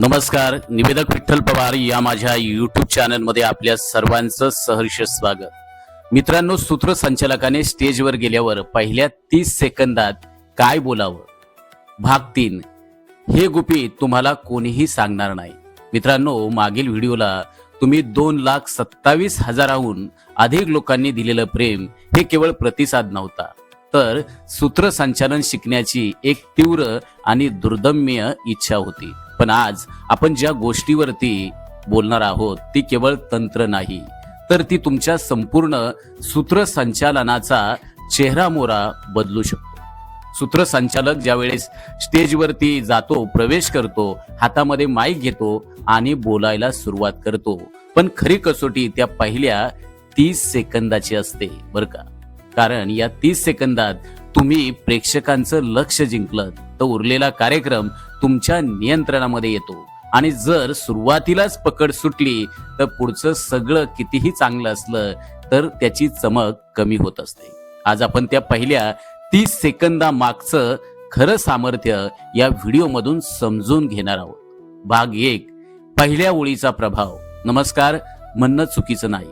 नमस्कार. निवेदक विठ्ठल पवार या माझ्या यूट्यूब चॅनलमध्ये आपल्या सर्वांचं सहर्ष स्वागत. मित्रांनो, सूत्रसंचालकाने स्टेजवर गेल्यावर पहिल्या 30 सेकंदात काय बोलावं, भाग 3. हे गुपित तुम्हाला कोणीही सांगणार नाही. मित्रांनो, मागील व्हिडिओला तुम्ही 2,27,000हून अधिक लोकांनी दिलेलं प्रेम हे केवळ प्रतिसाद नव्हता, तर सूत्रसंचालन शिकण्याची एक तीव्र आणि दुर्दम्य इच्छा होती. पण आज आपण ज्या गोष्टीवरती बोलणार आहोत ती केवळ तंत्र नाही, तर ती तुमच्या संपूर्ण सूत्रसंचालनाचा चेहरामोहरा बदलू शकतो. सूत्रसंचालक ज्यावेळेस स्टेजवरती जातो, प्रवेश करतो, हातामध्ये माईक घेतो आणि बोलायला सुरुवात करतो, पण खरी कसोटी त्या पहिल्या 30 सेकंदाची असते बरं का. कारण या 30 सेकंदात तुम्ही प्रेक्षकांचं लक्ष जिंकलं तर उरलेला कार्यक्रम तुमच्या नियंत्रणामध्ये येतो. आणि जर सुरुवातीलाच पकड सुटली तर पुढचं सगळं कितीही चांगलं असलं तर त्याची चमक कमी होत असते. आज आपण त्या पहिल्या 30 सेकंदामागचं खरं सामर्थ्य या व्हिडिओमधून समजून घेणार आहोत. भाग 1. पहिल्या ओळीचा प्रभाव. नमस्कार म्हणणं चुकीचं नाही,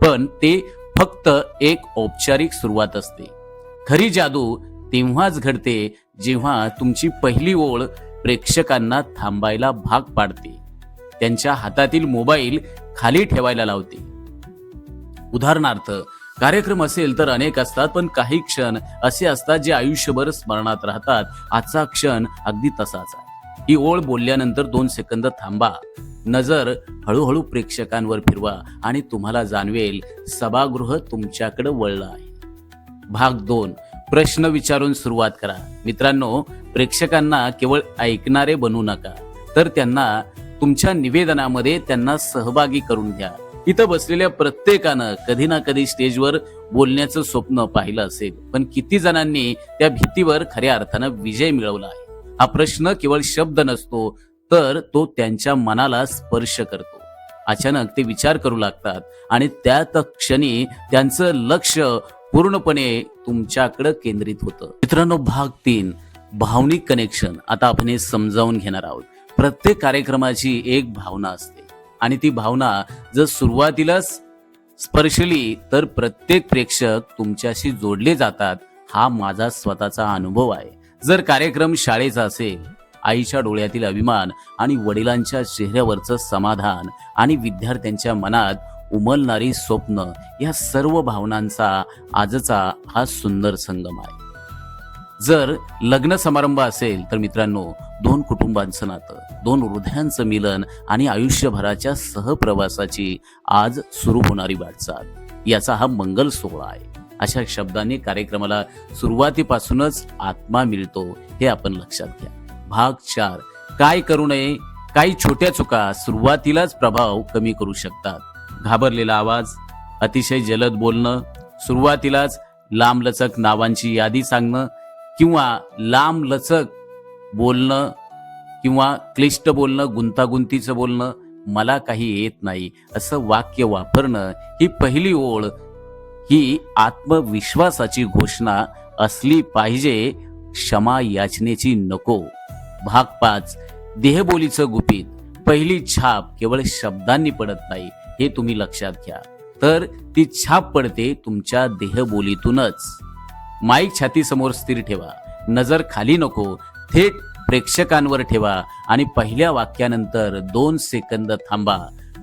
पण ते फक्त एक औपचारिक सुरुवात असते. खरी जादू तेव्हाच घडते जेव्हा तुमची पहिली ओळ प्रेक्षकांना थांबायला भाग पाडते, त्यांच्या हातातील मोबाईल खाली ठेवायला लावते. उदाहरणार्थ, कार्यक्रम असेल तर अनेक असतात, पण काही क्षण असे असतात जे आयुष्यभर स्मरणात राहतात. आजचा क्षण अगदी तसाच आहे. ही ओळ बोलल्यानंतर 2 सेकंद थांबा, नजर हळूहळू प्रेक्षकांवर फिरवा आणि तुम्हाला जाणवेल सभागृह तुमच्याकडे वळलं आहे. भाग 2. प्रश्न विचारून सुरुवात करा. मित्रांनो, प्रेक्षकांना केवळ ऐकणारे बनवू नका, तर त्यांना तुमच्या निवेदनामध्ये त्यांना सहभागी करून घ्या. इथं बसलेल्या प्रत्येकानं कधी ना कधी स्टेजवर बोलण्याचं स्वप्न पाहिलं असेल, पण किती जणांनी त्या भीतीवर खऱ्या अर्थानं विजय मिळवला आहे? हा प्रश्न केवळ शब्द नसतो, तर तो त्यांच्या मनाला स्पर्श करतो. अचानक ते विचार करू लागतात आणि त्याच क्षणी त्यांचं लक्ष पूर्णपणे तुमच्याकडे केंद्रित होतं. मित्रांनो, भाग 3. भावनिक कनेक्शन. आता आपण हे समजावून घेणार आहोत. प्रत्येक कार्यक्रमाची एक भावना असते आणि ती भावना जर सुरुवातीलाच स्पर्शली तर प्रत्येक प्रेक्षक तुमच्याशी जोडले जातात. हा माझा स्वतःचा अनुभव आहे. जर कार्यक्रम शाळेचा असेल, आईच्या डोळ्यातील अभिमान आणि वडिलांच्या चेहऱ्यावरचं समाधान आणि विद्यार्थ्यांच्या मनात उमलणारी स्वप्न, या सर्व भावनांचा आजचा हा सुंदर संगम आहे. जर लग्न समारंभ असेल तर मित्रांनो, 2 कुटुंबांचं नातं, 2 हृदयांचं मिलन आणि आयुष्यभराच्या सहप्रवासाची आज सुरू होणारी वाटचाल, याचा हा मंगल सोहळा आहे. अशा शब्दांनी कार्यक्रमाला सुरुवातीपासूनच आत्मा मिळतो, हे आपण लक्षात घ्या. भाग 4. काय करू नये. काही छोट्या चुका सुरुवातीलाच प्रभाव कमी करू शकतात. घाबरलेला आवाज, अतिशय जलद बोलणं, सुरुवातीलाच लांबलचक नावांची यादी सांगणं किंवा लांबलचक बोलणं किंवा क्लिष्ट बोलणं, गुंतागुंतीचं बोलणं, मला काही येत नाही असं वाक्य वापरणं. ही पहिली ओळ ही आत्मविश्वासाची घोषणा असली पाहिजे, क्षमा याचनेची नको. भाग 5. देहबोलीचं गुपित. पहिली छाप केवळ शब्दांनी पडत नाही, हे तुम्ही लक्षात घ्या, तर ती छाप पडते तुमच्या देहबोलीतूनच. माईक छातीसमोर स्थिर ठेवा, नजर खाली नको, थेट प्रेक्षकांवर ठेवा आणि पहिल्या वाक्यानंतर 2 सेकंद थांबा.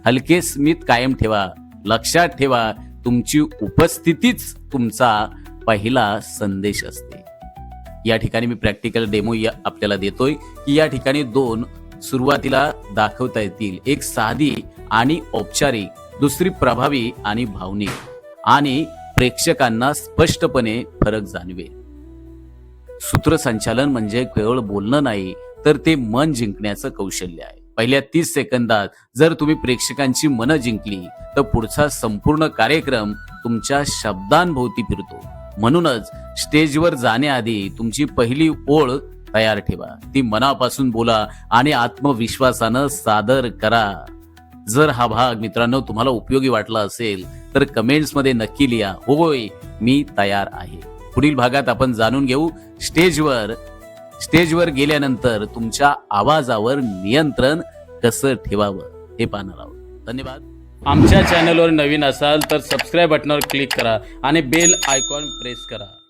हलके स्मित कायम ठेवा. लक्षात ठेवा, तुमची उपस्थितीच तुमचा पहिला संदेश असते. या ठिकाणी मी प्रॅक्टिकल डेमो आपल्याला देतोय की या ठिकाणी 2 सुरुवातीला दाखवता येतील. एक साधी आणि औपचारिक, दुसरी प्रभावी आणि भावनिक, आणि प्रेक्षकांना स्पष्टपणे फरक जाणवेल. सूत्रसंचालन म्हणजे केवळ बोलणं नाही, तर ते मन जिंकण्याचं कौशल्य आहे. पहिल्या 30 सेकंदात जर तुम्ही प्रेक्षकांची मनं जिंकली तर पुढचा संपूर्ण कार्यक्रम तुमच्या शब्दांभोवती फिरतो. म्हणूनच स्टेजवर जाण्याआधी तुमची पहिली ओळ तयार ठेवा. ती मनापासून बोला आणि आत्मविश्वासानं सादर करा. जर हा भाग मित्रांनो तुम्हाला उपयोगी वाटला असेल तर कमेंट्समध्ये नक्की लिहा, होय मी तयार आहे. पुढील भागात आपण जाणून घेऊ स्टेजवर गेल्यानंतर तुमच्या आवाजावर नियंत्रण कसं ठेवावं हे पाहणार आहोत. धन्यवाद. आमच्या चॅनलवर नवीन असाल तर सबस्क्राईब बटनावर क्लिक करा आणि बेल आयकॉन प्रेस करा.